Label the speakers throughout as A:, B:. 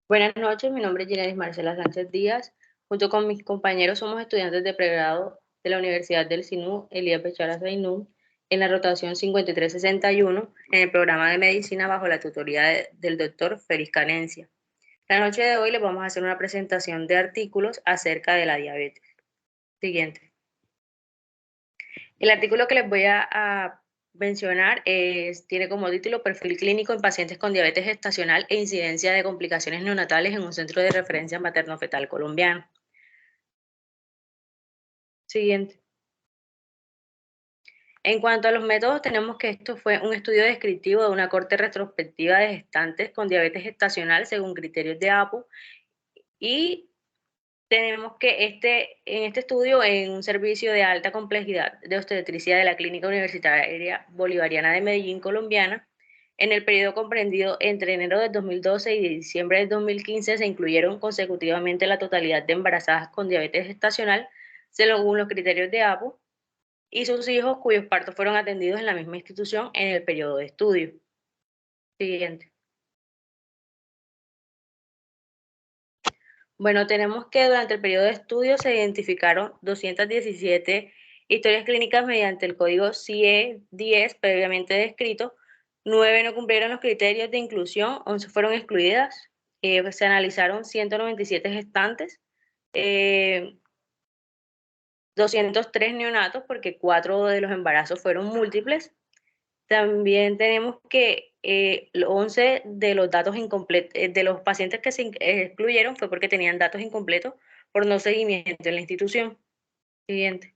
A: Buenas noches, mi nombre es Ginelis Marcela Sánchez Díaz. Junto con mis compañeros somos estudiantes de pregrado de la Universidad del SINU, Elías Bechara Zainún, en la rotación 5361, en el programa de medicina bajo la tutoría del doctor Félix Canencia. La noche de hoy les vamos a hacer una presentación de artículos acerca de la diabetes. Siguiente. El artículo que les voy a mencionar tiene como título Perfil clínico en pacientes con diabetes gestacional e incidencia de complicaciones neonatales en un centro de referencia materno-fetal colombiano. Siguiente. En cuanto a los métodos, tenemos que esto fue un estudio descriptivo de una corte retrospectiva de gestantes con diabetes gestacional según criterios de APO y tenemos que en este estudio, en un servicio de alta complejidad de obstetricia de la Clínica Universitaria Bolivariana de Medellín, colombiana, en el periodo comprendido entre enero de 2012 y diciembre de 2015 se incluyeron consecutivamente la totalidad de embarazadas con diabetes gestacional según los criterios de APO y sus hijos cuyos partos fueron atendidos en la misma institución en el periodo de estudio. Siguiente. Bueno, tenemos que durante el periodo de estudio se identificaron 217 historias clínicas mediante el código CIE-10 previamente descrito. 9 no cumplieron los criterios de inclusión, 11 fueron excluidas. Se analizaron 197 gestantes, 203 neonatos, porque 4 de los embarazos fueron múltiples. También tenemos que 11 de los datos incompletos, de los pacientes que se excluyeron fue porque tenían datos incompletos por no seguimiento en la institución. Siguiente.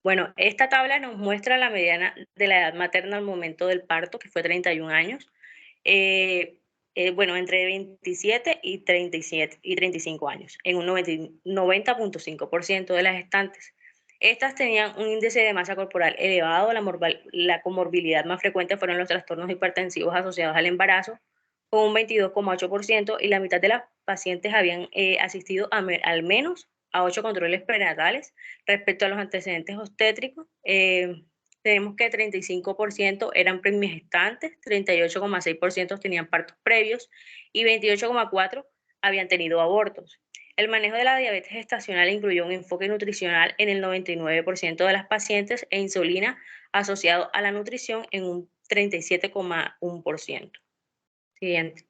A: Bueno, esta tabla nos muestra la mediana de la edad materna al momento del parto, que fue 31 años. Bueno, entre 27 y 37 y 35 años, en un 90.5% de las gestantes. Estas tenían un índice de masa corporal elevado, la comorbilidad más frecuente fueron los trastornos hipertensivos asociados al embarazo, con un 22,8%, y la mitad de las pacientes habían asistido al menos a 8 controles prenatales. Respecto a los antecedentes obstétricos, tenemos que 35% eran primigestantes, 38,6% tenían partos previos y 28,4% habían tenido abortos. El manejo de la diabetes gestacional incluyó un enfoque nutricional en el 99% de las pacientes e insulina asociado a la nutrición en un 37,1%. Siguiente.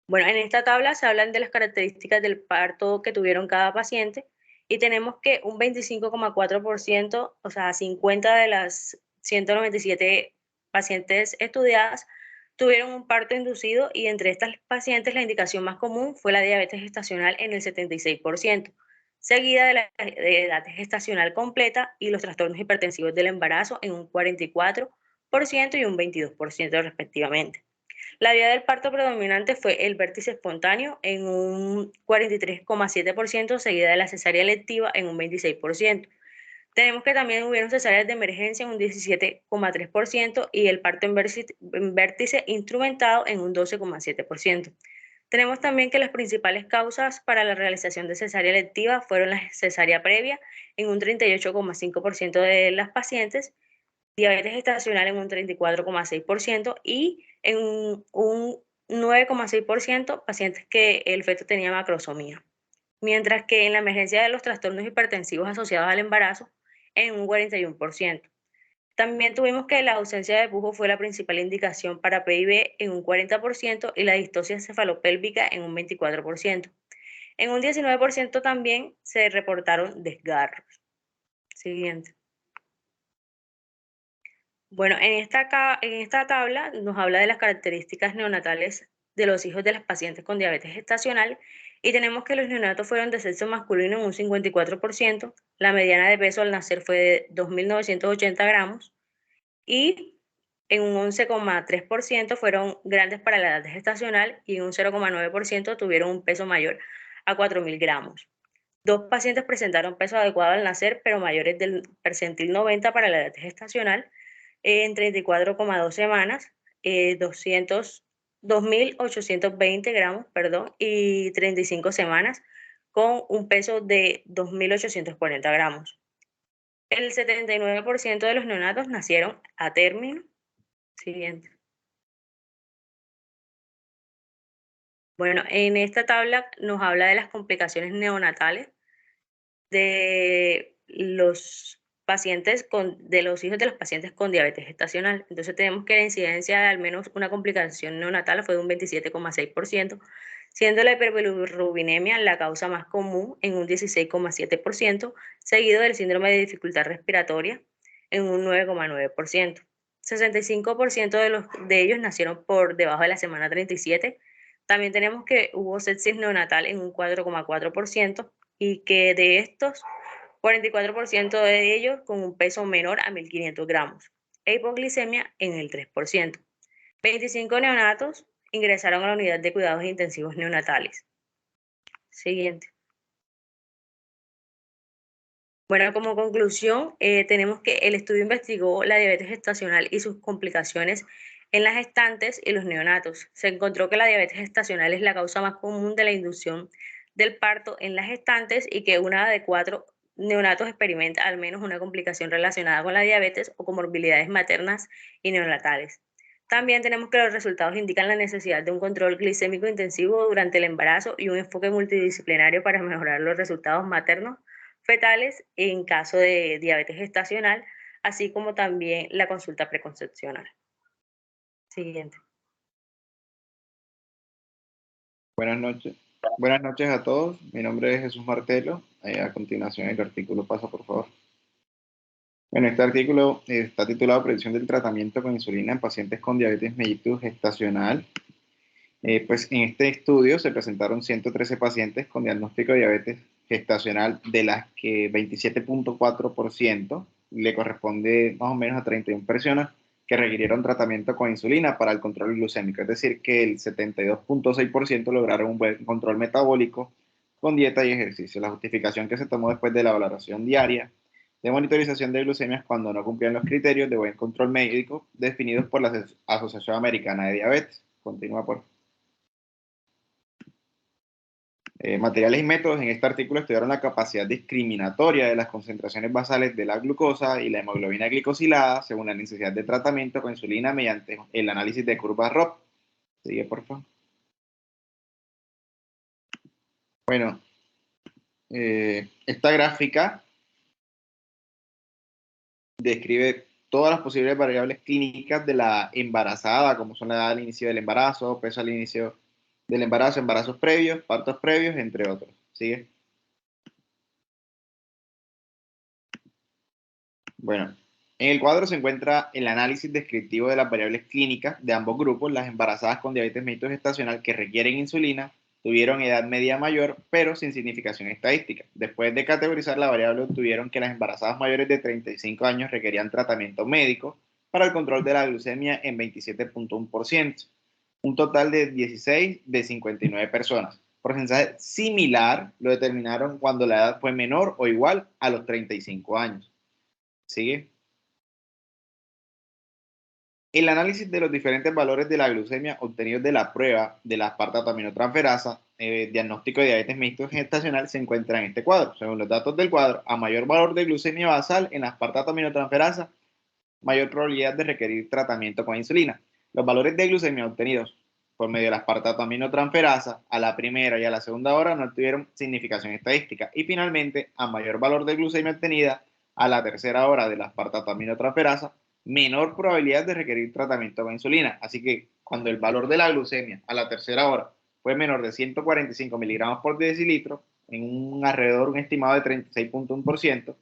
A: Bueno, en esta tabla se hablan de las características del parto que tuvieron cada paciente y tenemos que un 25,4%, o sea, 50 de las 197 pacientes estudiadas, tuvieron un parto inducido y entre estas pacientes la indicación más común fue la diabetes gestacional en el 76%, seguida de la edad gestacional completa y los trastornos hipertensivos del embarazo en un 44% y un 22% respectivamente. La vía del parto predominante fue el vértice espontáneo en un 43,7%, seguida de la cesárea electiva en un 26%. Tenemos que también hubieron cesáreas de emergencia en un 17,3% y el parto en vértice instrumentado en un 12,7%. Tenemos también que las principales causas para la realización de cesárea electiva fueron la cesárea previa en un 38,5% de las pacientes, diabetes gestacional en un 34,6% y en un 9,6% pacientes que el feto tenía macrosomía. Mientras que en la emergencia de los trastornos hipertensivos asociados al embarazo, en un 41%. También tuvimos que la ausencia de pujo fue la principal indicación para PIB en un 40% y la distosia cefalopélvica en un 24%. En un 19% también se reportaron desgarros. Siguiente. Bueno, en esta tabla nos habla de las características neonatales de los hijos de las pacientes con diabetes gestacional y tenemos que los neonatos fueron de sexo masculino en un 54%, la mediana de peso al nacer fue de 2.980 gramos y en un 11,3% fueron grandes para la edad gestacional y en un 0,9% tuvieron un peso mayor a 4.000 gramos. 2 pacientes presentaron peso adecuado al nacer, pero mayores del percentil 90 para la edad gestacional, en 34,2 semanas, 2.820 gramos, perdón, y 35 semanas, con un peso de 2.840 gramos. El 79% de los neonatos nacieron a término. Siguiente. Bueno, en esta tabla nos habla de las complicaciones neonatales de los pacientes de los hijos de los pacientes con diabetes gestacional. Entonces tenemos que la incidencia de al menos una complicación neonatal fue de un 27,6%, siendo la hiperbilirubinemia la causa más común en un 16,7%, seguido del síndrome de dificultad respiratoria en un 9,9%. 65% de ellos nacieron por debajo de la semana 37. También tenemos que hubo sepsis neonatal en un 4,4% y que de estos, 44% de ellos con un peso menor a 1.500 gramos e hipoglicemia en el 3%. 25 neonatos ingresaron a la unidad de cuidados intensivos neonatales. Siguiente. Bueno, como conclusión, tenemos que el estudio investigó la diabetes gestacional y sus complicaciones en las gestantes y los neonatos. Se encontró que la diabetes gestacional es la causa más común de la inducción del parto en las gestantes y que una de 4 neonatos experimenta al menos una complicación relacionada con la diabetes o comorbilidades maternas y neonatales. También tenemos que los resultados indican la necesidad de un control glicémico intensivo durante el embarazo y un enfoque multidisciplinario para mejorar los resultados maternos fetales en caso de diabetes gestacional, así como también la consulta preconcepcional. Siguiente.
B: Buenas noches. Buenas noches a todos. Mi nombre es Jesús Martelo. A continuación el artículo pasa, por favor. Bueno, este artículo está titulado Predicción del tratamiento con insulina en pacientes con diabetes mellitus gestacional. Pues en este estudio se presentaron 113 pacientes con diagnóstico de diabetes gestacional, de las que 27,4% le corresponde más o menos a 31 personas que requirieron tratamiento con insulina para el control glucémico. Es decir, que el 72,6% lograron un buen control metabólico con dieta y ejercicio. La justificación que se tomó después de la valoración diaria de monitorización de glucemias cuando no cumplían los criterios de buen control médico definidos por la Asociación Americana de Diabetes. Continúa, por favor. Materiales y métodos en este artículo estudiaron la capacidad discriminatoria de las concentraciones basales de la glucosa y la hemoglobina glicosilada según la necesidad de tratamiento con insulina mediante el análisis de curvas ROP. Sigue, por favor. Bueno, esta gráfica describe todas las posibles variables clínicas de la embarazada, como son la edad al inicio del embarazo, peso al inicio del embarazo, embarazos previos, partos previos, entre otros. Sigue. Bueno, en el cuadro se encuentra el análisis descriptivo de las variables clínicas de ambos grupos. Las embarazadas con diabetes mellitus gestacional que requieren insulina tuvieron edad media mayor, pero sin significación estadística. Después de categorizar la variable, obtuvieron que las embarazadas mayores de 35 años requerían tratamiento médico para el control de la glucemia en 27,1%. Un total de 16 de 59 personas. Porcentaje similar lo determinaron cuando la edad fue menor o igual a los 35 años. Sigue. El análisis de los diferentes valores de la glucemia obtenidos de la prueba de la aspartatoaminotransferasa, diagnóstico de diabetes mellitus gestacional, se encuentra en este cuadro. Según los datos del cuadro, a mayor valor de glucemia basal en la aspartatoaminotransferasa, mayor probabilidad de requerir tratamiento con insulina. Los valores de glucemia obtenidos por medio de la aspartatoaminotransferasa a la primera y a la segunda hora no tuvieron significación estadística. Y finalmente, a mayor valor de glucemia obtenida a la tercera hora de la aspartatoaminotransferasa, menor probabilidad de requerir tratamiento con insulina. Así que cuando el valor de la glucemia a la tercera hora fue menor de 145 miligramos por decilitro, en un alrededor, un estimado de 36,1%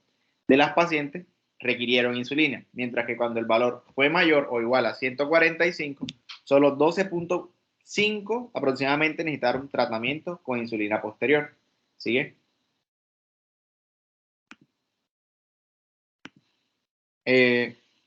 B: de las pacientes requirieron insulina, mientras que cuando el valor fue mayor o igual a 145, solo 12,5 aproximadamente necesitaron tratamiento con insulina posterior. ¿Sigue?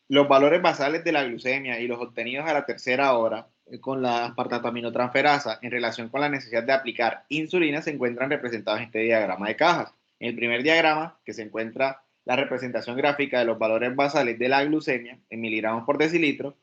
B: Los valores basales de la glucemia y los obtenidos a la tercera hora con la aspartatoaminotransferasa en relación con la necesidad de aplicar insulina se encuentran representados en este diagrama de cajas. En el primer diagrama, que se encuentra la representación gráfica de los valores basales de la glucemia en miligramos por decilitro,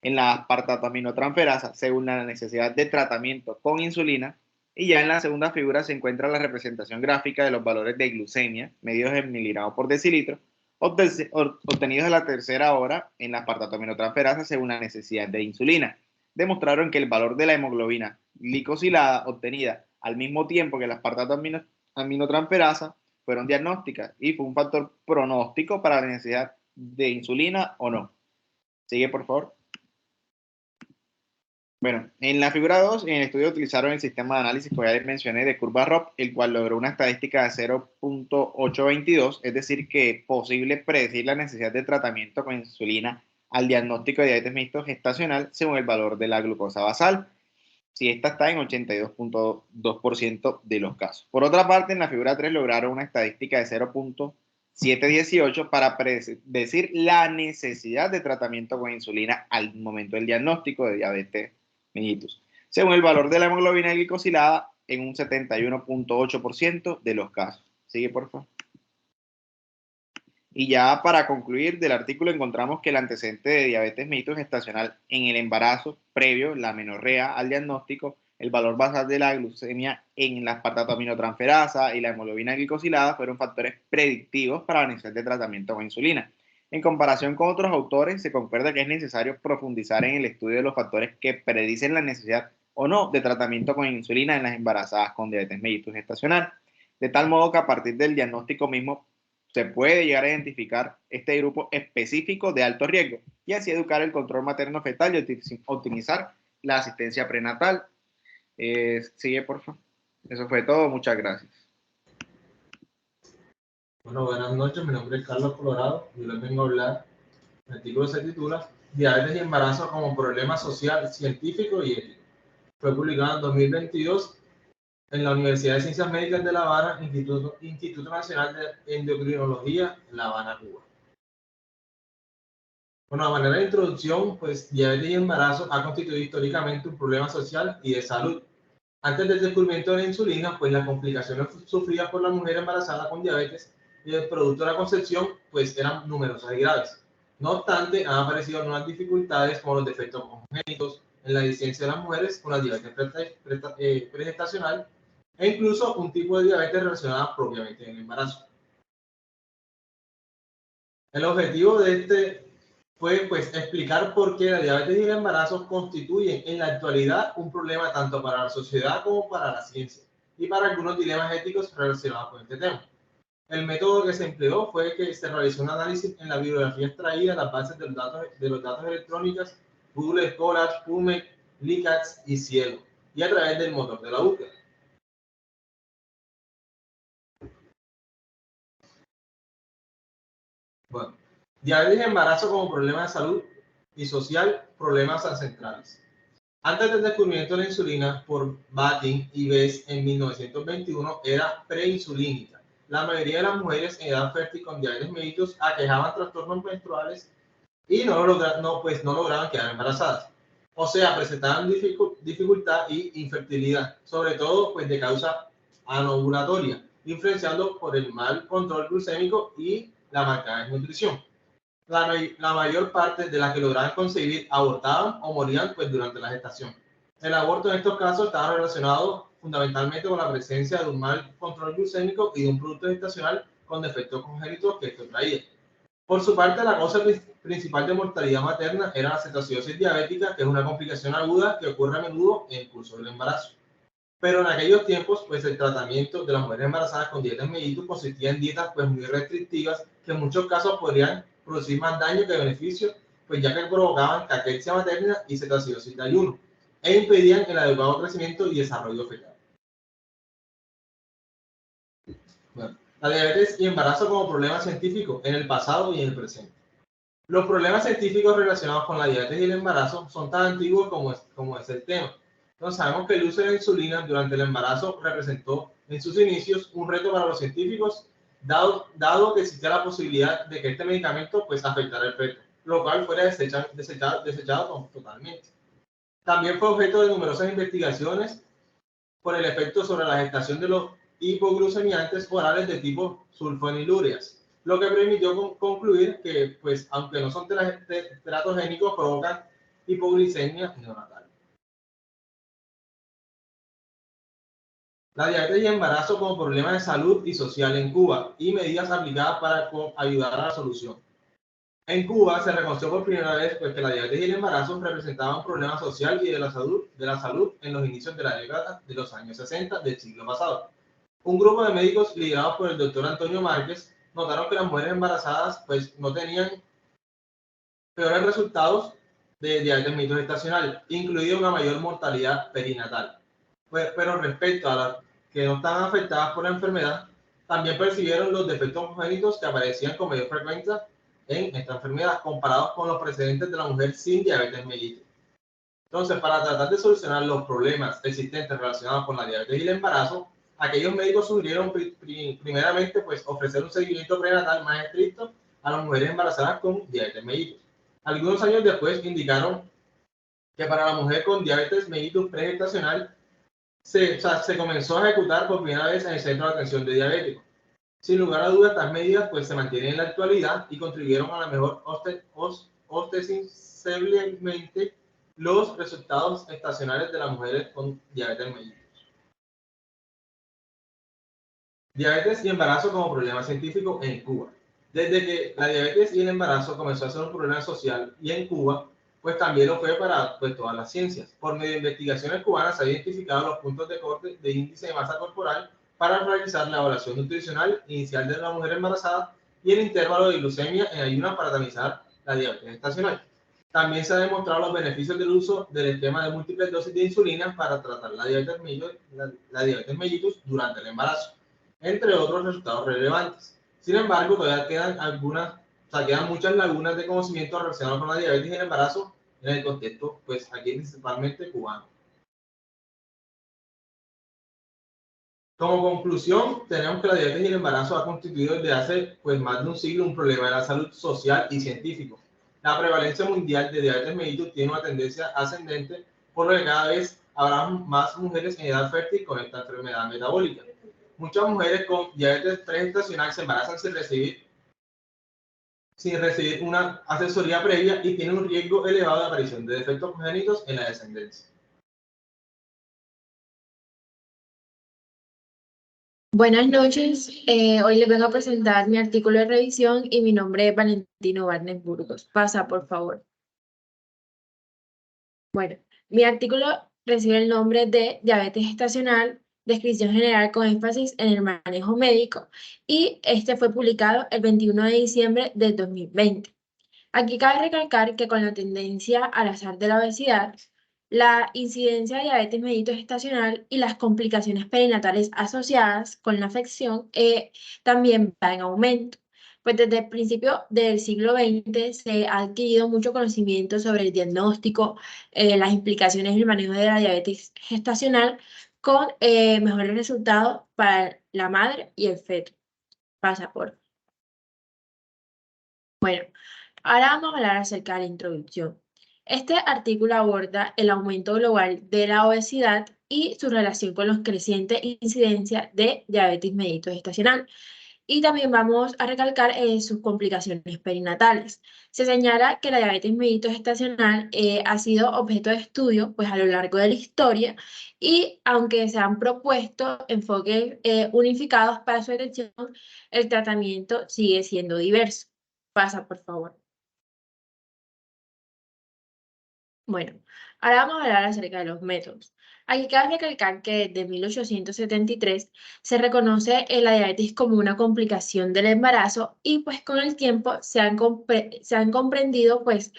B: en la aspartatoaminotransferasa según la necesidad de tratamiento con insulina, y ya en la segunda figura se encuentra la representación gráfica de los valores de glucemia medidos en miligramos por decilitro obtenidos a la tercera hora en la aspartatoaminotransferasa según la necesidad de insulina. demostraron que el valor de la hemoglobina glicosilada obtenida al mismo tiempo que la aspartato aminotransferasa fueron diagnósticas y fue un factor pronóstico para la necesidad de insulina o no. Sigue, por favor. Bueno, en la figura 2, en el estudio utilizaron el sistema de análisis que ya les mencioné de curva ROP, el cual logró una estadística de 0.822, es decir, que es posible predecir la necesidad de tratamiento con insulina al diagnóstico de diabetes mixto gestacional según el valor de la glucosa basal, si esta está en 82.2% de los casos. Por otra parte, en la figura 3 lograron una estadística de 0.718 para predecir la necesidad de tratamiento con insulina al momento del diagnóstico de diabetes mellitus, según el valor de la hemoglobina glicosilada en un 71.8% de los casos. Sigue, por favor. Y ya para concluir del artículo encontramos que el antecedente de diabetes mellitus gestacional en el embarazo previo, la menorrea al diagnóstico, el valor basal de la glucemia en la aspartato aminotransferasa y la hemoglobina glicosilada fueron factores predictivos para la necesidad de tratamiento con insulina. En comparación con otros autores, se concuerda que es necesario profundizar en el estudio de los factores que predicen la necesidad o no de tratamiento con insulina en las embarazadas con diabetes mellitus gestacional, de tal modo que a partir del diagnóstico mismo se puede llegar a identificar este grupo específico de alto riesgo y así educar el control materno-fetal y optimizar la asistencia prenatal. Sigue, por favor. Eso fue todo. Muchas gracias.
C: Bueno, buenas noches. Mi nombre es Carlos Colorado y les vengo a hablar. El artículo se titula Diabetes y embarazo como problema social, científico y ético. Fue publicado en 2022 en la Universidad de Ciencias Médicas de La Habana, Instituto Nacional de Endocrinología, La Habana, Cuba. Bueno, a manera de introducción, pues diabetes y embarazo ha constituido históricamente un problema social y de salud. Antes del descubrimiento de la insulina, pues las complicaciones sufridas por la mujer embarazada con diabetes y el producto de la concepción, pues eran numerosas y graves. No obstante, han aparecido nuevas dificultades como los defectos congénitos en la licencia de las mujeres con la diabetes pregestacional e incluso un tipo de diabetes relacionada propiamente en el embarazo. El objetivo de este fue pues explicar por qué la diabetes y el embarazo constituyen en la actualidad un problema tanto para la sociedad como para la ciencia y para algunos dilemas éticos relacionados con este tema. El método que se empleó fue que se realizó un análisis en la bibliografía extraída de las bases de los datos electrónicos Google Scholar, PubMed, Licads y Cielo, y a través del motor de la búsqueda. Bueno, diabetes y embarazo como problema de salud y social, problemas ancestrales. Antes del descubrimiento de la insulina por Batin y Bess en 1921 era preinsulínica. La mayoría de las mujeres en edad fértil con diabetes mellitus aquejaban trastornos menstruales y no lograban quedar embarazadas. O sea, presentaban dificultad y infertilidad, sobre todo pues de causa anovulatoria, influenciado por el mal control glucémico y la marcada desnutrición. La mayor parte de las que lograban concebir abortaban o morían pues, durante la gestación. El aborto en estos casos estaba relacionado fundamentalmente con la presencia de un mal control glucémico y de un producto gestacional con defectos congénitos que esto traía. Por su parte, la causa principal de mortalidad materna era la cetoacidosis diabética, que es una complicación aguda que ocurre a menudo en el curso del embarazo. Pero en aquellos tiempos, pues el tratamiento de las mujeres embarazadas con diabetes mellitus consistía en dietas pues muy restrictivas que en muchos casos podrían producir más daño que beneficio, pues ya que provocaban caquexia materna y cetoacidosis de ayuno e impedían el adecuado crecimiento y desarrollo fetal. Bueno, la diabetes y embarazo como problema científico en el pasado y en el presente. Los problemas científicos relacionados con la diabetes y el embarazo son tan antiguos como es el tema. Entonces, sabemos que el uso de la insulina durante el embarazo representó en sus inicios un reto para los científicos, dado que existía la posibilidad de que este medicamento pues, afectara el feto, lo cual fuera desechado totalmente. También fue objeto de numerosas investigaciones por el efecto sobre la gestación de los hipoglucemiantes orales de tipo sulfonilúreas, lo que permitió concluir que, pues, aunque no son teratogénicos, provocan hipoglicemia neonatal. La diabetes y embarazo como problema de salud y social en Cuba y medidas aplicadas para ayudar a la solución. En Cuba se reconoció por primera vez pues, que la diabetes y el embarazo representaban un problema social y de la salud en los inicios de la década de los años 60 del siglo pasado. Un grupo de médicos liderados por el doctor Antonio Márquez notaron que las mujeres embarazadas pues, no tenían peores resultados de diabetes mellitus gestacional, incluida una mayor mortalidad perinatal. Pero respecto a las que no estaban afectadas por la enfermedad, también percibieron los defectos congénitos que aparecían con mayor frecuencia en esta enfermedad, comparados con los precedentes de la mujer sin diabetes mellitus. Entonces, para tratar de solucionar los problemas existentes relacionados con la diabetes y el embarazo, aquellos médicos sugirieron primeramente pues, ofrecer un seguimiento prenatal más estricto a las mujeres embarazadas con diabetes mellitus. Algunos años después indicaron que para la mujer con diabetes mellitus pregestacional se comenzó a ejecutar por primera vez en el Centro de Atención de Diabéticos. Sin lugar a dudas, estas medidas pues, se mantienen en la actualidad y contribuyeron a la mejor ostensiblemente los resultados estacionales de las mujeres con diabetes mellitus. Diabetes y embarazo como problema científico en Cuba. Desde que la diabetes y el embarazo comenzó a ser un problema social y en Cuba, pues también lo fue para pues, todas las ciencias. Por medio de investigaciones cubanas se han identificado los puntos de corte de índice de masa corporal para realizar la evaluación nutricional inicial de la mujer embarazada y el intervalo de glucemia en ayunas para tamizar la diabetes gestacional. También se han demostrado los beneficios del uso del esquema de múltiples dosis de insulina para tratar la diabetes mellitus durante el embarazo, entre otros resultados relevantes. Sin embargo, todavía quedan muchas lagunas de conocimiento relacionadas con la diabetes y el embarazo en el contexto, pues aquí principalmente cubano. Como conclusión, tenemos que la diabetes y el embarazo ha constituido desde hace pues, más de un siglo un problema de la salud social y científico. La prevalencia mundial de diabetes mellitus tiene una tendencia ascendente, por lo que cada vez habrá más mujeres en edad fértil con esta enfermedad metabólica. Muchas mujeres con diabetes pregestacional se embarazan sin recibir una asesoría previa y tienen un riesgo elevado de aparición de defectos congénitos en la descendencia.
D: Buenas noches, hoy les vengo a presentar mi artículo de revisión y mi nombre es Valentino Barnes Burgos. Pasa, por favor. Bueno, mi artículo recibe el nombre de Diabetes Gestacional, descripción general con énfasis en el manejo médico, y este fue publicado el 21 de diciembre del 2020. Aquí cabe recalcar que con la tendencia al azar de la obesidad, la incidencia de diabetes mellitus gestacional y las complicaciones perinatales asociadas con la afección también va en aumento. Pues desde el principio del siglo XX se ha adquirido mucho conocimiento sobre el diagnóstico, las implicaciones del manejo de la diabetes gestacional con mejores resultados para la madre y el feto. Pasa por. Bueno, ahora vamos a hablar acerca de la introducción. Este artículo aborda el aumento global de la obesidad y su relación con los crecientes incidencias de diabetes mellitus gestacional. Y también vamos a recalcar sus complicaciones perinatales. Se señala que la diabetes mellitus gestacional ha sido objeto de estudio pues, a lo largo de la historia y aunque se han propuesto enfoques unificados para su atención, el tratamiento sigue siendo diverso. Pasa, por favor. Bueno, ahora vamos a hablar acerca de los métodos. Aquí cabe recalcar que desde 1873 se reconoce la diabetes como una complicación del embarazo y pues con el tiempo se han comprendido pues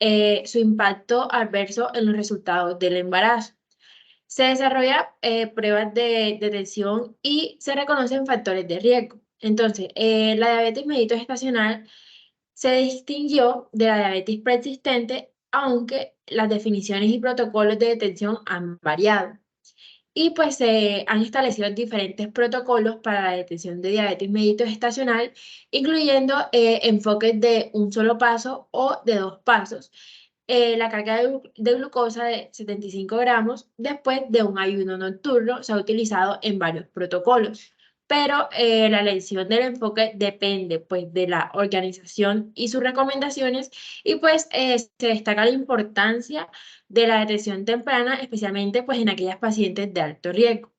D: su impacto adverso en los resultados del embarazo. Se desarrollan pruebas de detección y se reconocen factores de riesgo. Entonces, la diabetes mellitus gestacional se distinguió de la diabetes preexistente, aunque las definiciones y protocolos de detención han variado. Y pues se han establecido diferentes protocolos para la detención de diabetes mellitus gestacional, incluyendo enfoques de un solo paso o de 2 pasos. La carga de glucosa de 75 gramos después de un ayuno nocturno se ha utilizado en varios protocolos. Pero la elección del enfoque depende pues, de la organización y sus recomendaciones y pues se destaca la importancia de la detección temprana, especialmente pues, en aquellas pacientes de alto riesgo.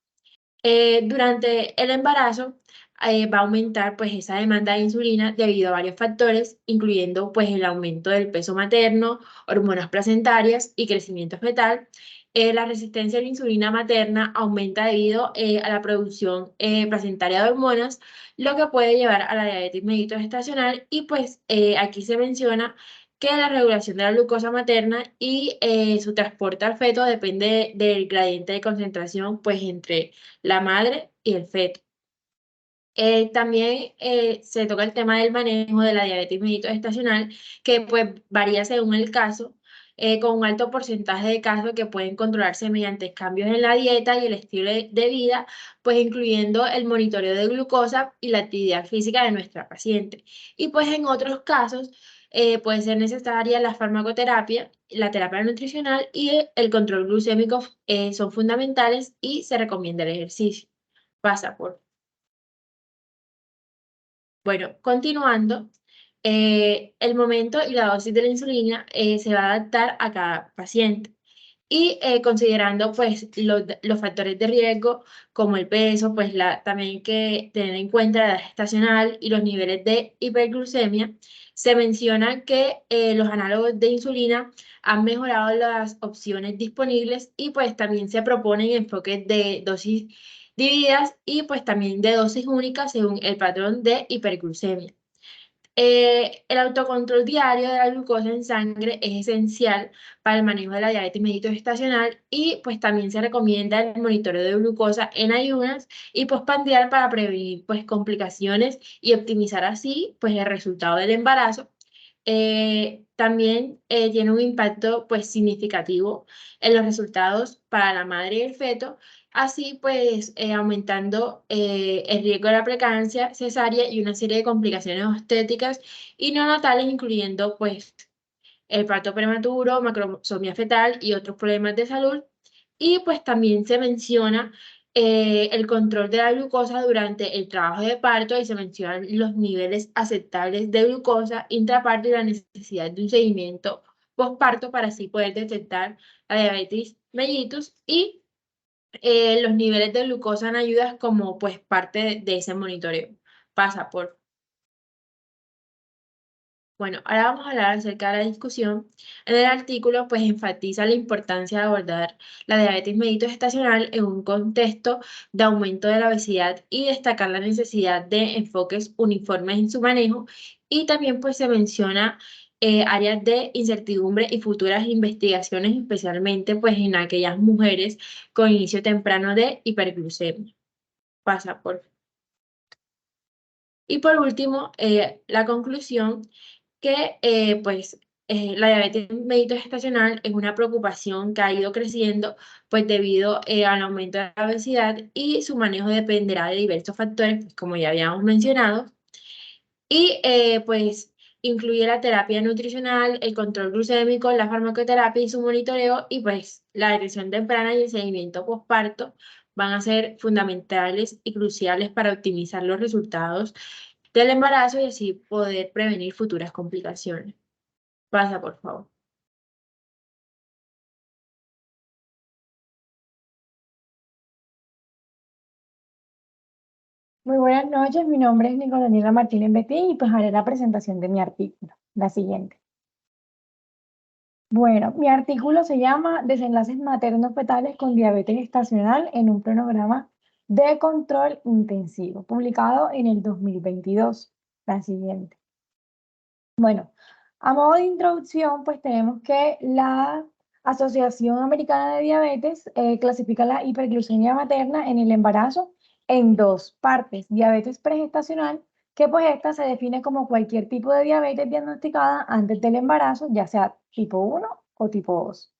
D: Durante el embarazo, va a aumentar pues esa demanda de insulina debido a varios factores, incluyendo pues el aumento del peso materno, hormonas placentarias y crecimiento fetal. La resistencia a la insulina materna aumenta debido a la producción placentaria de hormonas, lo que puede llevar a la diabetes mellitus gestacional y pues aquí se menciona que la regulación de la glucosa materna y su transporte al feto depende del gradiente de concentración pues entre la madre y el feto. También se toca el tema del manejo de la diabetes mellitus gestacional, que pues varía según el caso, con un alto porcentaje de casos que pueden controlarse mediante cambios en la dieta y el estilo de vida, pues incluyendo el monitoreo de glucosa y la actividad física de nuestra paciente. Y pues en otros casos puede ser necesaria la farmacoterapia, la terapia nutricional y el control glucémico son fundamentales y se recomienda el ejercicio. Pasa por Bueno, continuando, el momento y la dosis de la insulina se va a adaptar a cada paciente. Y considerando pues los factores de riesgo como el peso, pues también hay que tener en cuenta la edad gestacional y los niveles de hiperglucemia. Se menciona que los análogos de insulina han mejorado las opciones disponibles y pues también se proponen enfoques de dosis divididas y pues también de dosis únicas según el patrón de hiperglucemia. El autocontrol diario de la glucosa en sangre es esencial para el manejo de la diabetes mellitus gestacional y pues también se recomienda el monitoreo de glucosa en ayunas y postprandial para prevenir pues complicaciones y optimizar así pues el resultado del embarazo. También tiene un impacto pues significativo en los resultados para la madre y el feto, así pues aumentando el riesgo de la preeclampsia, cesárea y una serie de complicaciones obstétricas y neonatales, incluyendo pues el parto prematuro, macrosomía fetal y otros problemas de salud. Y pues también se menciona el control de la glucosa durante el trabajo de parto y se mencionan los niveles aceptables de glucosa intraparto y la necesidad de un seguimiento postparto para así poder detectar la diabetes mellitus y los niveles de glucosa en ayudas como pues parte de ese monitoreo. Pasa por Bueno, ahora vamos a hablar acerca de la discusión. En el artículo, pues enfatiza la importancia de abordar la diabetes mellitus gestacional en un contexto de aumento de la obesidad y destacar la necesidad de enfoques uniformes en su manejo. Y también, pues, se menciona áreas de incertidumbre y futuras investigaciones, especialmente, pues, en aquellas mujeres con inicio temprano de hiperglucemia. Pasa por. Y por último, la conclusión que pues la diabetes mellitus gestacional es una preocupación que ha ido creciendo pues debido al aumento de la obesidad y su manejo dependerá de diversos factores, pues, como ya habíamos mencionado, y pues incluye la terapia nutricional, el control glucémico, la farmacoterapia y su monitoreo y pues la detección temprana y el seguimiento postparto van a ser fundamentales y cruciales para optimizar los resultados del embarazo y así poder prevenir futuras complicaciones. Pasa, por favor.
E: Muy buenas noches, mi nombre es Nicolaniela Martínez Betín y pues haré la presentación de mi artículo, la siguiente. Bueno, mi artículo se llama Desenlaces maternos fetales con diabetes gestacional en un cronograma de control intensivo, publicado en el 2022. La siguiente. Bueno, a modo de introducción, pues tenemos que la Asociación Americana de Diabetes clasifica la hiperglucemia materna en el embarazo en dos partes: diabetes pregestacional, que pues esta se define como cualquier tipo de diabetes diagnosticada antes del embarazo, ya sea tipo 1 o tipo 2.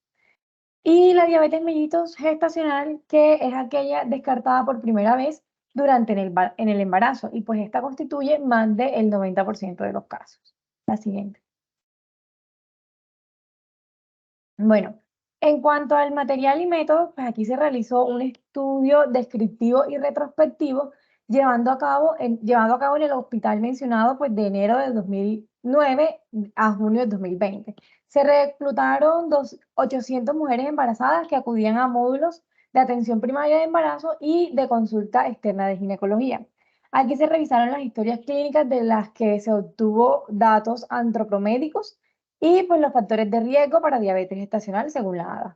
E: Y la diabetes mellitus gestacional, que es aquella descartada por primera vez durante en el embarazo, y pues esta constituye más del 90% de los casos. La siguiente. Bueno, en cuanto al material y método, pues aquí se realizó un estudio descriptivo y retrospectivo llevado a cabo en el hospital mencionado pues, de enero de 2009 a junio de 2020. Se reclutaron 800 mujeres embarazadas que acudían a módulos de atención primaria de embarazo y de consulta externa de ginecología. Aquí se revisaron las historias clínicas de las que se obtuvo datos antropométricos y pues los factores de riesgo para diabetes gestacional según la edad,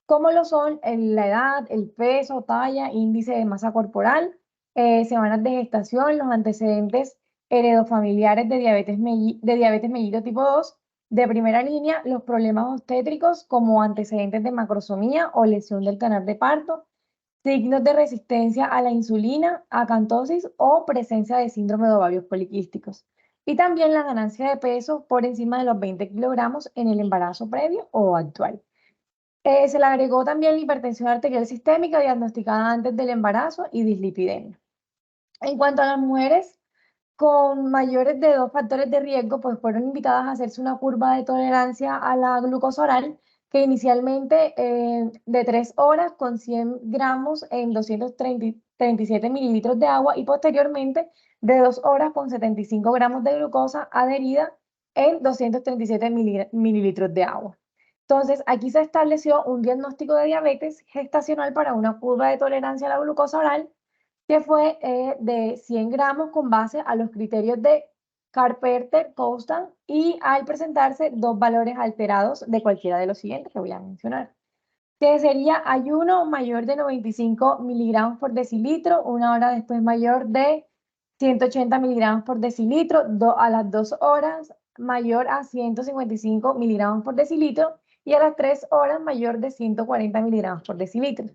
E: como lo son la edad, el peso, talla, índice de masa corporal, semanas de gestación, los antecedentes heredofamiliares de diabetes mellitus tipo 2, de primera línea, los problemas obstétricos como antecedentes de macrosomía o lesión del canal de parto, signos de resistencia a la insulina, acantosis o presencia de síndrome de ovarios poliquísticos. Y también la ganancia de peso por encima de los 20 kilogramos en el embarazo previo o actual. Se le agregó también la hipertensión arterial sistémica diagnosticada antes del embarazo y dislipidemia. En cuanto a las mujeres con mayores de 2 factores de riesgo, pues fueron invitadas a hacerse una curva de tolerancia a la glucosa oral, que inicialmente de 3 horas con 100 gramos en 237 mililitros de agua y posteriormente de 2 horas con 75 gramos de glucosa adherida en 237 mililitros de agua. Entonces, aquí se estableció un diagnóstico de diabetes gestacional para una curva de tolerancia a la glucosa oral que fue de 100 gramos con base a los criterios de Carpenter-Coustan y al presentarse dos valores alterados de cualquiera de los siguientes que voy a mencionar, que sería ayuno mayor de 95 miligramos por decilitro, una hora después mayor de 180 miligramos por decilitro, a las 2 horas mayor a 155 miligramos por decilitro y a las 3 horas mayor de 140 miligramos por decilitro.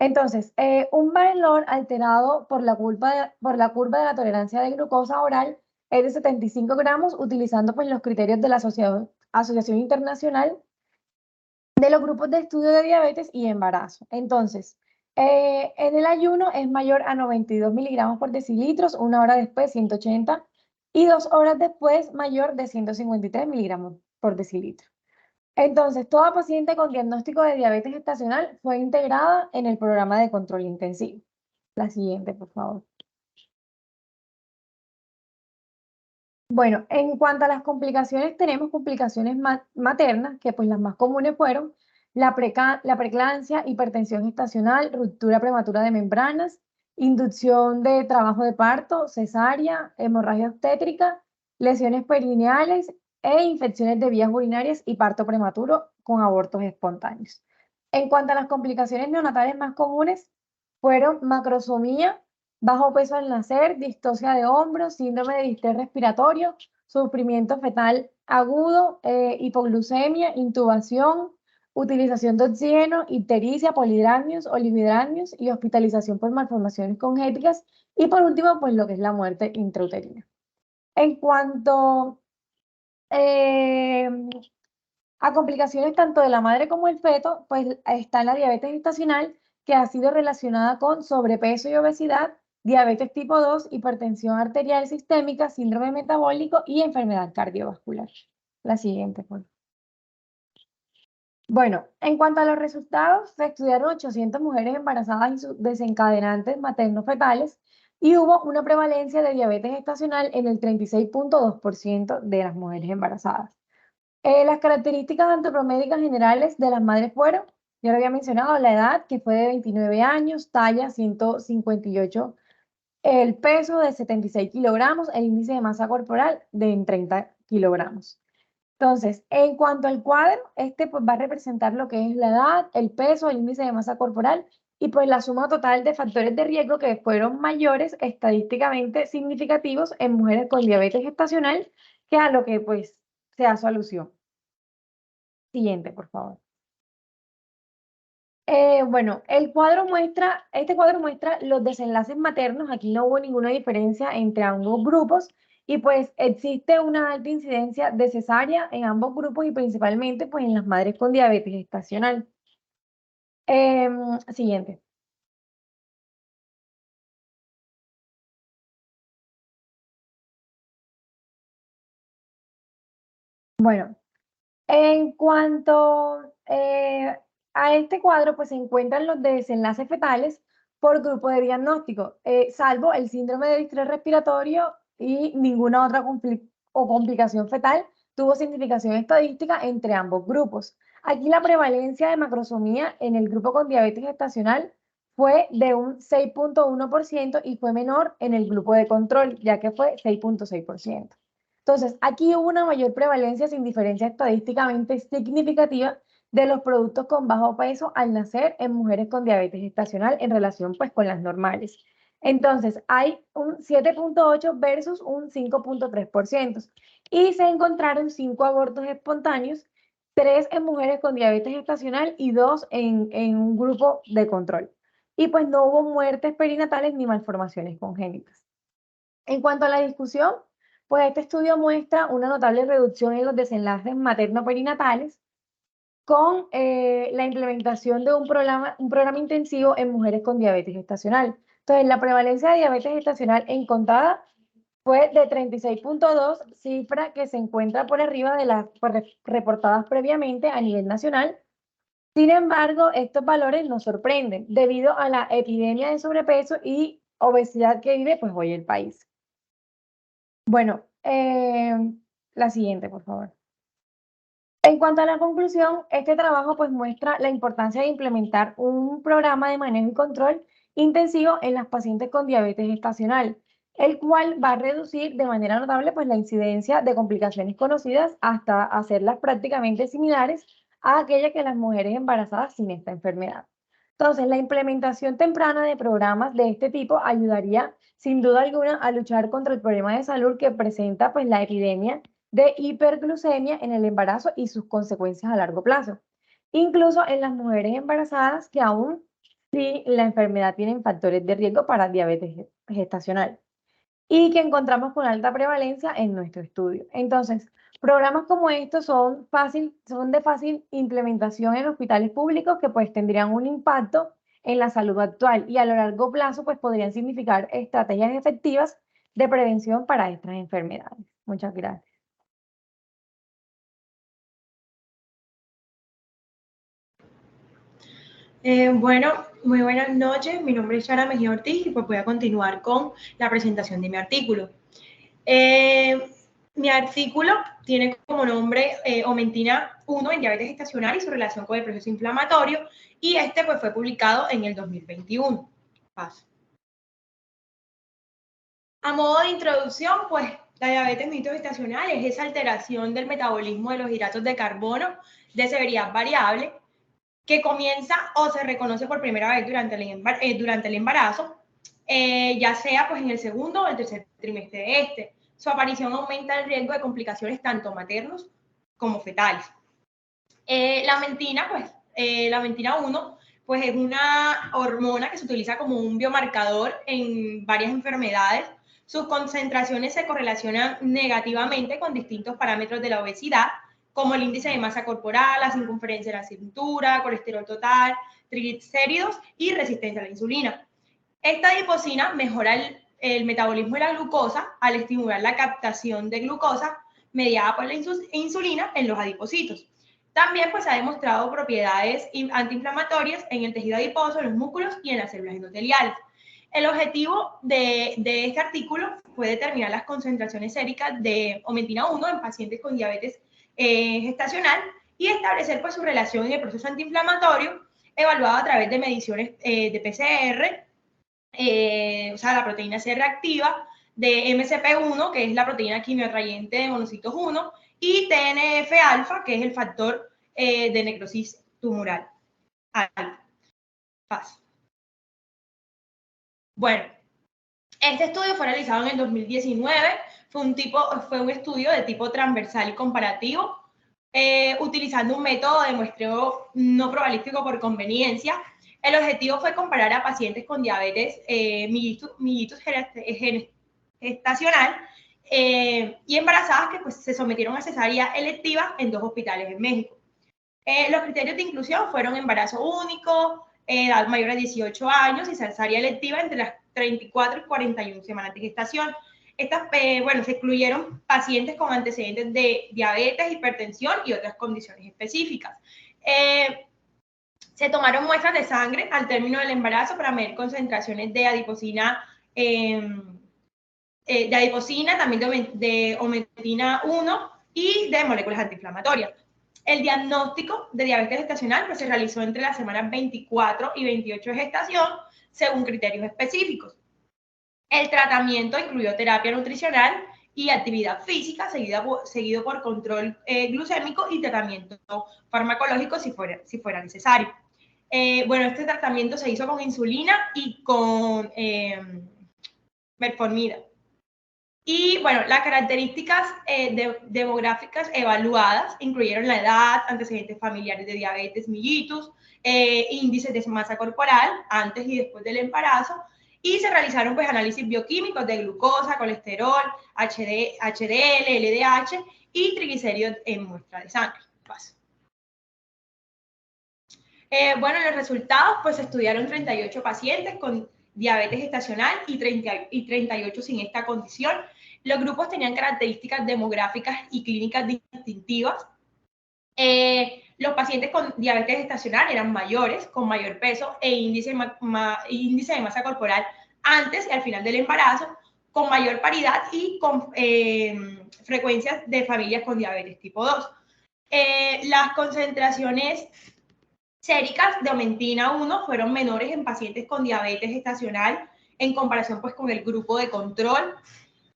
E: Entonces, un valor alterado por la curva de la tolerancia de glucosa oral es de 75 gramos, utilizando pues, los criterios de la Asociación Internacional de los Grupos de Estudio de Diabetes y Embarazo. Entonces, en el ayuno es mayor a 92 miligramos por decilitros, una hora después 180 y 2 horas después mayor de 153 miligramos por decilitro. Entonces, toda paciente con diagnóstico de diabetes gestacional fue integrada en el programa de control intensivo. La siguiente, por favor. Bueno, en cuanto a las complicaciones, tenemos complicaciones maternas, que pues las más comunes fueron la preeclampsia, hipertensión gestacional, ruptura prematura de membranas, inducción de trabajo de parto, cesárea, hemorragia obstétrica, lesiones perineales e infecciones de vías urinarias y parto prematuro con abortos espontáneos. En cuanto a las complicaciones neonatales más comunes, fueron macrosomía, bajo peso al nacer, distocia de hombros, síndrome de distrés respiratorio, sufrimiento fetal agudo, hipoglucemia, intubación, utilización de oxígeno, ictericia, polidramios, olividramios y hospitalización por malformaciones congénitas. Y por último, pues lo que es la muerte intrauterina. En cuanto a complicaciones tanto de la madre como el feto, pues está la diabetes gestacional, que ha sido relacionada con sobrepeso y obesidad, diabetes tipo 2, hipertensión arterial sistémica, síndrome metabólico y enfermedad cardiovascular. La siguiente, por favor. Bueno, en cuanto a los resultados, se estudiaron 800 mujeres embarazadas y sus desencadenantes materno-fetales y hubo una prevalencia de diabetes gestacional en el 36.2% de las mujeres embarazadas. Las características antropométricas generales de las madres fueron, ya lo había mencionado, la edad, que fue de 29 años, talla 158, el peso de 76 kilogramos, el índice de masa corporal de 30 kilogramos. Entonces, en cuanto al cuadro, este pues, va a representar lo que es la edad, el peso, el índice de masa corporal y pues la suma total de factores de riesgo que fueron mayores estadísticamente significativos en mujeres con diabetes gestacional que a lo que pues se hace alusión. Siguiente, por favor. Bueno, este cuadro muestra los desenlaces maternos. Aquí no hubo ninguna diferencia entre ambos grupos y pues existe una alta incidencia de cesárea en ambos grupos y principalmente pues en las madres con diabetes gestacional. Siguiente. Bueno, en cuanto a este cuadro, pues se encuentran los desenlaces fetales por grupo de diagnóstico, salvo el síndrome de distrés respiratorio y ninguna otra complicación fetal tuvo significación estadística entre ambos grupos. Aquí la prevalencia de macrosomía en el grupo con diabetes gestacional fue de un 6.1% y fue menor en el grupo de control, ya que fue 6.6%. Entonces, aquí hubo una mayor prevalencia sin diferencia estadísticamente significativa de los productos con bajo peso al nacer en mujeres con diabetes gestacional en relación pues con las normales. Entonces, hay un 7.8 versus un 5.3% y se encontraron 5 abortos espontáneos, 3 en mujeres con diabetes gestacional y 2 en un grupo de control. Y pues no hubo muertes perinatales ni malformaciones congénitas. En cuanto a la discusión, pues este estudio muestra una notable reducción en los desenlaces materno-perinatales con la implementación de un programa intensivo en mujeres con diabetes gestacional. Entonces, la prevalencia de diabetes gestacional encontrada fue de 36.2, cifra que se encuentra por arriba de las reportadas previamente a nivel nacional. Sin embargo, estos valores nos sorprenden debido a la epidemia de sobrepeso y obesidad que vive pues, hoy el país. Bueno, la siguiente, por favor. En cuanto a la conclusión, este trabajo pues muestra la importancia de implementar un programa de manejo y control intensivo en las pacientes con diabetes gestacional, el cual va a reducir de manera notable pues la incidencia de complicaciones conocidas hasta hacerlas prácticamente similares a aquellas que las mujeres embarazadas sin esta enfermedad. Entonces, la implementación temprana de programas de este tipo ayudaría sin duda alguna a luchar contra el problema de salud que presenta pues la epidemia de hiperglucemia en el embarazo y sus consecuencias a largo plazo, incluso en las mujeres embarazadas que aún si la enfermedad tienen factores de riesgo para diabetes gestacional y que encontramos con alta prevalencia en nuestro estudio. Entonces, programas como estos son de fácil implementación en hospitales públicos que pues tendrían un impacto en la salud actual y a lo largo plazo pues podrían significar estrategias efectivas de prevención para estas enfermedades. Muchas gracias.
F: Bueno, muy buenas noches. Mi nombre es Sara Mejía Ortiz y pues voy a continuar con la presentación de mi artículo. Mi artículo tiene como nombre Omentina 1 en diabetes gestacional y su relación con el proceso inflamatorio, y este pues fue publicado en el 2021. Paso. A modo de introducción, pues la diabetes mellitus gestacional es esa alteración del metabolismo de los hidratos de carbono de severidad variable que comienza o se reconoce por primera vez durante el embarazo, ya sea pues en el segundo o el tercer trimestre de este. Su aparición aumenta el riesgo de complicaciones tanto maternos como fetales. La mentina 1, pues es una hormona que se utiliza como un biomarcador en varias enfermedades. Sus concentraciones se correlacionan negativamente con distintos parámetros de la obesidad, como el índice de masa corporal, la circunferencia de la cintura, colesterol total, triglicéridos y resistencia a la insulina. Esta adiposina mejora el metabolismo de la glucosa al estimular la captación de glucosa mediada por la insulina en los adipocitos. También pues, ha demostrado propiedades antiinflamatorias en el tejido adiposo, en los músculos y en las células endoteliales. El objetivo de este artículo fue determinar las concentraciones séricas de Omentina 1 en pacientes con diabetes gestacional y establecer pues, su relación en el proceso antiinflamatorio, evaluado a través de mediciones de PCR, o sea, la proteína C reactiva, de MCP1, que es la proteína quimioatrayente de monocitos 1, y TNF-alfa, que es el factor de necrosis tumoral. Paso. Bueno, este estudio fue realizado en el 2019, fue un estudio de tipo transversal y comparativo, utilizando un método de muestreo no probabilístico por conveniencia. El objetivo fue comparar a pacientes con diabetes mellitus gestacional y embarazadas que pues, se sometieron a cesárea electiva en 2 hospitales en México. Los criterios de inclusión fueron embarazo único, edad mayor a 18 años y cesárea electiva entre las 34 y 41 semanas de gestación. Se excluyeron pacientes con antecedentes de diabetes, hipertensión y otras condiciones específicas. Se tomaron muestras de sangre al término del embarazo para medir concentraciones de adiposina, también de Omentina 1 y de moléculas antiinflamatorias. El diagnóstico de diabetes gestacional pues, se realizó entre las semanas 24 y 28 de gestación, según criterios específicos. El tratamiento incluyó terapia nutricional y actividad física, seguido por control glucémico y tratamiento farmacológico si fuera necesario. Bueno, este tratamiento se hizo con insulina y con metformina. Y bueno, las características demográficas evaluadas incluyeron la edad, antecedentes familiares de diabetes mellitus, índices de masa corporal antes y después del embarazo, y se realizaron pues análisis bioquímicos de glucosa, colesterol, HDL, LDH y triglicéridos en muestra de sangre. Bueno, los resultados pues estudiaron 38 pacientes con diabetes gestacional y 38 sin esta condición. Los grupos tenían características demográficas y clínicas distintivas. Los pacientes con diabetes gestacional eran mayores, con mayor peso e índice de masa corporal antes y al final del embarazo, con mayor paridad y con frecuencias de familias con diabetes tipo 2. Las concentraciones séricas de aumentina 1 fueron menores en pacientes con diabetes gestacional en comparación pues, con el grupo de control.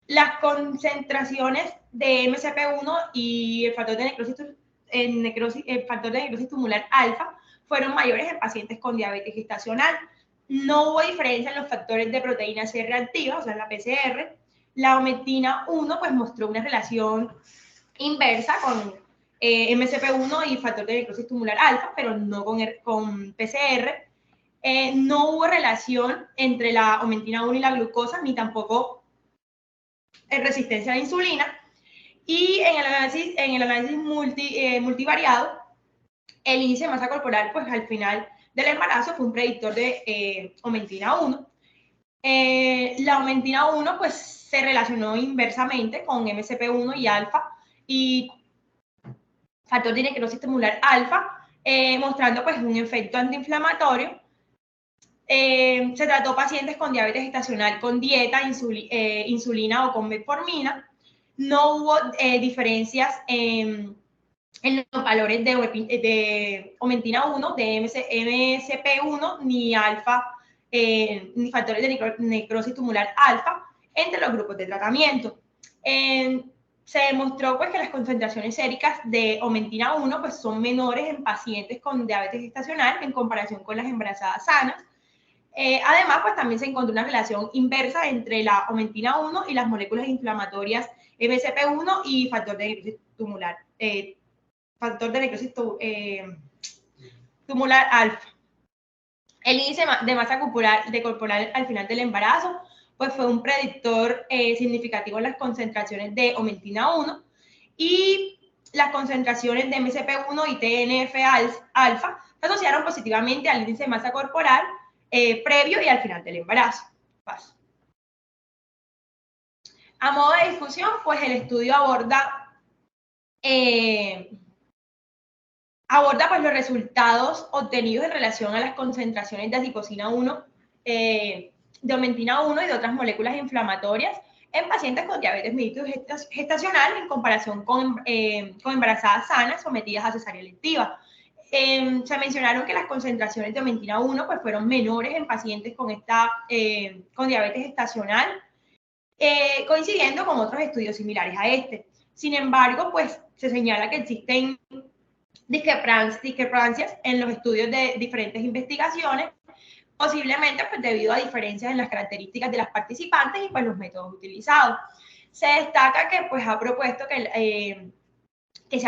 F: Las concentraciones de MCP1 y el factor de necrosis tumular alfa fueron mayores en pacientes con diabetes gestacional. No hubo diferencia en los factores de proteína C reactiva, o sea, en la PCR. La aumentina 1 pues, mostró una relación inversa con MCP1 y factor de necrosis tumular alfa, pero no con PCR. No hubo relación entre la aumentina 1 y la glucosa, ni tampoco resistencia a la insulina. Y en el análisis multivariado, el índice de masa corporal, pues al final del embarazo fue un predictor de aumentina 1. La aumentina 1 pues se relacionó inversamente con MCP1 y alfa y factor de necrosis tumular alfa, mostrando pues un efecto antiinflamatorio. Se trató pacientes con diabetes gestacional con dieta, insulina o con metformina. No hubo diferencias en los valores de aumentina 1, de MCP1, ni alfa, ni factores de necrosis tumular alfa entre los grupos de tratamiento. Se demostró pues, que las concentraciones séricas de aumentina 1 pues, son menores en pacientes con diabetes gestacional en comparación con las embarazadas sanas. Además, pues también se encontró una relación inversa entre la aumentina 1 y las moléculas inflamatorias MCP1 y factor de necrosis tumular, tumular alfa. El índice de masa corporal al final del embarazo pues fue un predictor significativo en las concentraciones de aumentina 1 y las concentraciones de MCP1 y TNF-alfa se asociaron positivamente al índice de masa corporal previo y al final del embarazo. Paso. A modo de discusión, pues el estudio aborda pues, los resultados obtenidos en relación a las concentraciones de adipocina 1, de aumentina 1 y de otras moléculas inflamatorias en pacientes con diabetes mellitus gestacional en comparación con embarazadas sanas sometidas a cesárea electiva. Se mencionaron que las concentraciones de aumentina 1 pues, fueron menores en pacientes con diabetes gestacional, coincidiendo con otros estudios similares a este. Sin embargo, pues se señala que existen discrepancias en los estudios de diferentes investigaciones, posiblemente pues, debido a diferencias en las características de las participantes y pues, los métodos utilizados. Se destaca que pues, se ha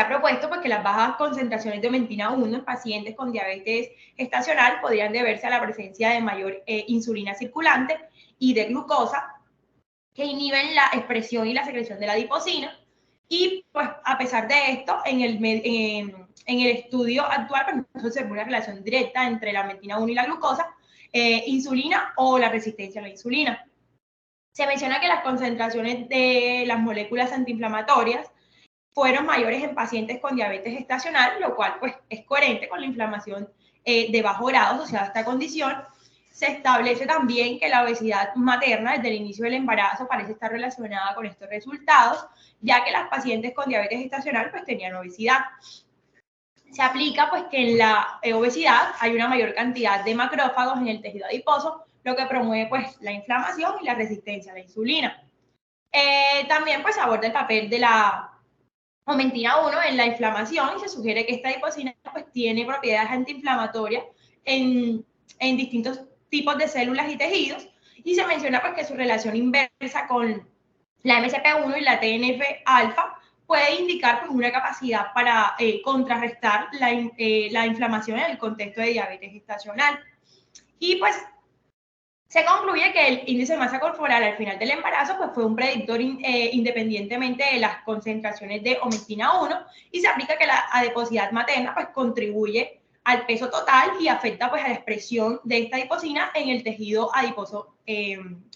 F: propuesto pues, que las bajas concentraciones de aumentina 1 en pacientes con diabetes gestacional podrían deberse a la presencia de mayor insulina circulante y de glucosa, que inhiben la expresión y la secreción de la adipocina. Y pues a pesar de esto, en el estudio actual pues, no se observa una relación directa entre la aumentina 1 y la glucosa, insulina o la resistencia a la insulina. Se menciona que las concentraciones de las moléculas antiinflamatorias fueron mayores en pacientes con diabetes gestacional, lo cual pues, es coherente con la inflamación de bajo grado asociada a esta condición. Se establece también que la obesidad materna desde el inicio del embarazo parece estar relacionada con estos resultados, ya que las pacientes con diabetes gestacional pues, tenían obesidad. se aplica pues que en la obesidad hay una mayor cantidad de macrófagos en el tejido adiposo, lo que promueve pues la inflamación y la resistencia a la insulina. También pues aborda el papel de la aumentina 1 en la inflamación y se sugiere que esta adipocina pues tiene propiedades antiinflamatorias en distintos tipos de células y tejidos, y se menciona pues que su relación inversa con la MCP1 y la TNF-alfa puede indicar pues, una capacidad para contrarrestar la inflamación en el contexto de diabetes gestacional. Y pues se concluye que el índice de masa corporal al final del embarazo pues, fue un predictor independientemente de las concentraciones de omentina 1, y se aplica que la adiposidad materna pues, contribuye al peso total y afecta pues, a la expresión de esta adipocina en el tejido adiposo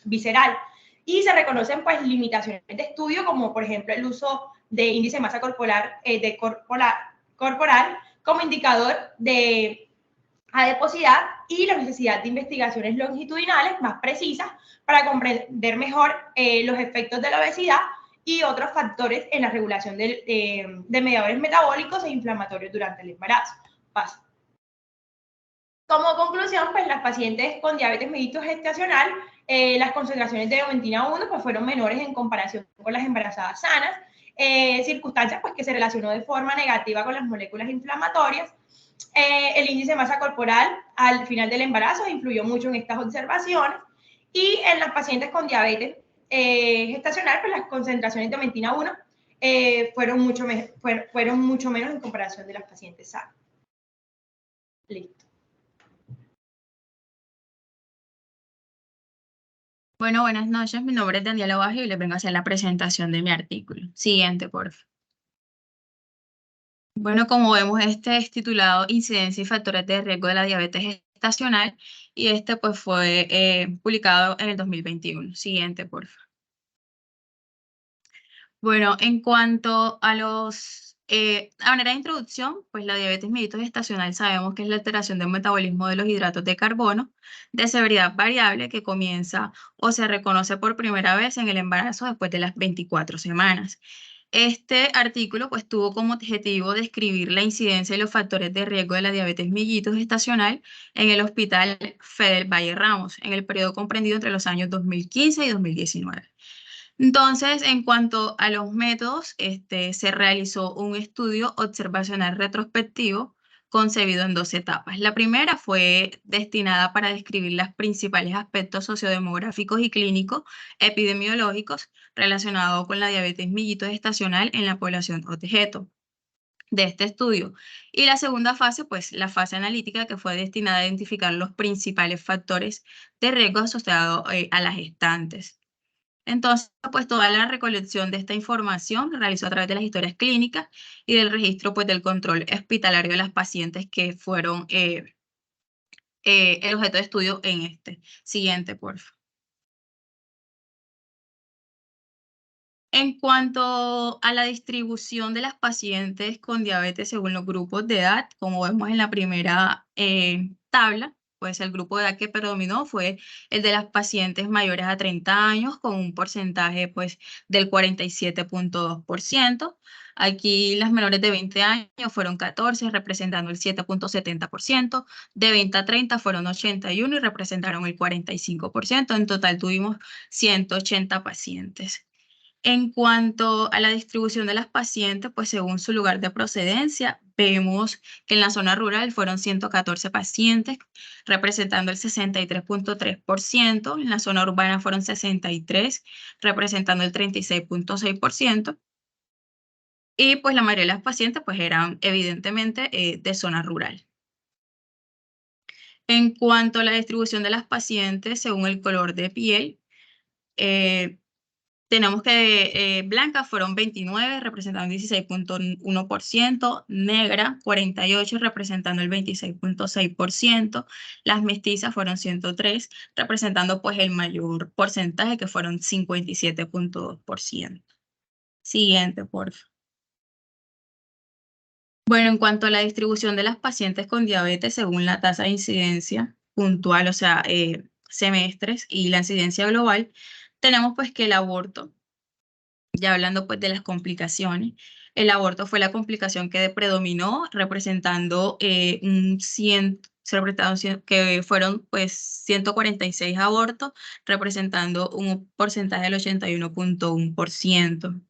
F: visceral. Y se reconocen pues, limitaciones de estudio, como por ejemplo el uso de índice de masa corporal, corporal como indicador de adiposidad y la necesidad de investigaciones longitudinales más precisas para comprender mejor los efectos de la obesidad y otros factores en la regulación de mediadores metabólicos e inflamatorios durante el embarazo. Paso. Como conclusión, pues las pacientes con diabetes mellitus gestacional, las concentraciones de omentina 1 pues, fueron menores en comparación con las embarazadas sanas, circunstancias pues, que se relacionó de forma negativa con las moléculas inflamatorias. El índice de masa corporal al final del embarazo influyó mucho en estas observaciones, y en las pacientes con diabetes gestacional, pues las concentraciones de omentina 1 fueron mucho menos en comparación de las pacientes sanas. Listo.
D: Bueno, buenas noches. Mi nombre es Daniela Bajo y les vengo a hacer la presentación de mi artículo. Siguiente, por favor. Bueno, como vemos, este es titulado Incidencia y factores de riesgo de la diabetes gestacional, y este pues fue publicado en el 2021. Siguiente, por favor. Bueno, en cuanto a a manera de introducción, pues la diabetes mellitus gestacional sabemos que es la alteración del metabolismo de los hidratos de carbono de severidad variable que comienza o se reconoce por primera vez en el embarazo después de las 24 semanas. Este artículo pues tuvo como objetivo describir la incidencia y los factores de riesgo de la diabetes mellitus gestacional en el Hospital Fedel Valle Ramos en el periodo comprendido entre los años 2015 y 2019. Entonces, en cuanto a los métodos, se realizó un estudio observacional retrospectivo concebido en 2 etapas. La primera fue destinada para describir los principales aspectos sociodemográficos y clínicos epidemiológicos relacionados con la diabetes mellitus gestacional en la población objeto de este estudio. Y la segunda fase, pues la fase analítica, que fue destinada a identificar los principales factores de riesgo asociados a las gestantes. Entonces, pues toda la recolección de esta información se realizó a través de las historias clínicas y del registro pues, del control hospitalario de las pacientes que fueron el objeto de estudio en este. Siguiente, por favor. En cuanto a la distribución de las pacientes con diabetes según los grupos de edad, como vemos en la primera tabla, pues el grupo de edad que predominó fue el de las pacientes mayores a 30 años con un porcentaje pues del 47.2%. Aquí las menores de 20 años fueron 14, representando el 7.70%. De 20 a 30 fueron 81 y representaron el 45%. En total tuvimos 180 pacientes. En cuanto a la distribución de las pacientes, pues según su lugar de procedencia, vemos que en la zona rural fueron 114 pacientes, representando el 63.3%, en la zona urbana fueron 63, representando el 36.6%, y pues la mayoría de las pacientes pues eran evidentemente de zona rural. En cuanto a la distribución de las pacientes según el color de piel, tenemos que blancas fueron 29, representando el 16.1%, negra 48, representando el 26.6%, las mestizas fueron 103, representando pues el mayor porcentaje, que fueron 57.2%. Siguiente, por favor. Bueno, en cuanto a la distribución de las pacientes con diabetes según la tasa de incidencia puntual, o sea, semestres, y la incidencia global, tenemos pues que el aborto, ya hablando pues de las complicaciones,
G: El aborto fue la complicación que predominó, representando que fueron pues 146 abortos, representando un porcentaje del 81.1%.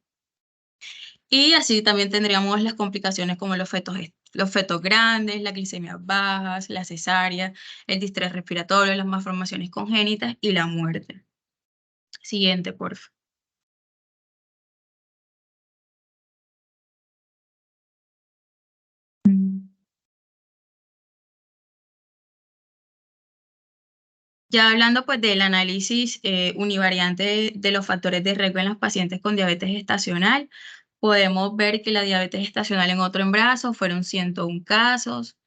G: Y así también tendríamos las complicaciones como los fetos grandes, las glicemias bajas, la cesárea, el distrés respiratorio, las malformaciones congénitas y la muerte. Siguiente, por favor. Ya hablando pues del análisis univariante de los factores de riesgo en los pacientes con diabetes gestacional, podemos ver que la diabetes gestacional en otro embarazo fueron 101 casos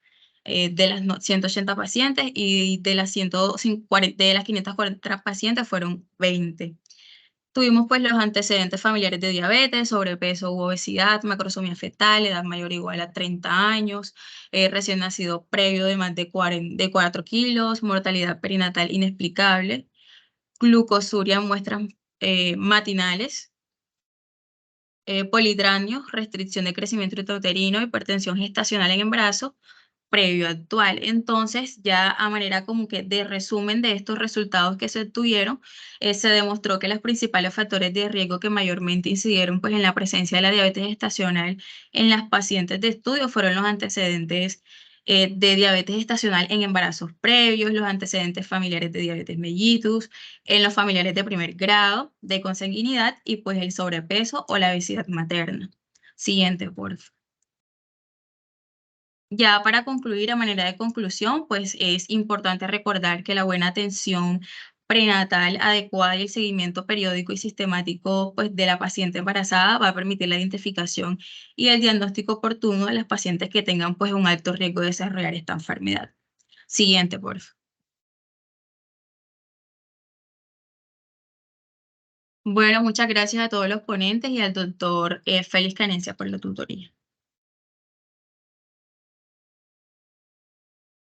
G: de las 180 pacientes y de las 540 pacientes fueron 20. Tuvimos pues los antecedentes familiares de diabetes, sobrepeso u obesidad, macrosomía fetal, edad mayor o igual a 30 años, recién nacido previo de más de 4 kilos, mortalidad perinatal inexplicable, glucosuria en muestras matinales, polidranio, restricción de crecimiento intrauterino, hipertensión gestacional en embarazo, previo actual. Entonces, ya a manera como que de resumen de estos resultados que se obtuvieron, se demostró que los principales factores de riesgo que mayormente incidieron pues, en la presencia de la diabetes gestacional en las pacientes de estudio fueron los antecedentes de diabetes gestacional en embarazos previos, los antecedentes familiares de diabetes mellitus, en los familiares de primer grado de consanguinidad y pues el sobrepeso o la obesidad materna. Siguiente, por favor. Ya para concluir, a manera de conclusión, pues es importante recordar que la buena atención prenatal adecuada y el seguimiento periódico y sistemático pues, de la paciente embarazada va a permitir la identificación y el diagnóstico oportuno de las pacientes que tengan pues, un alto riesgo de desarrollar esta enfermedad. Siguiente, por favor. Bueno, muchas gracias a todos los ponentes y al doctor Félix Canencia por la tutoría.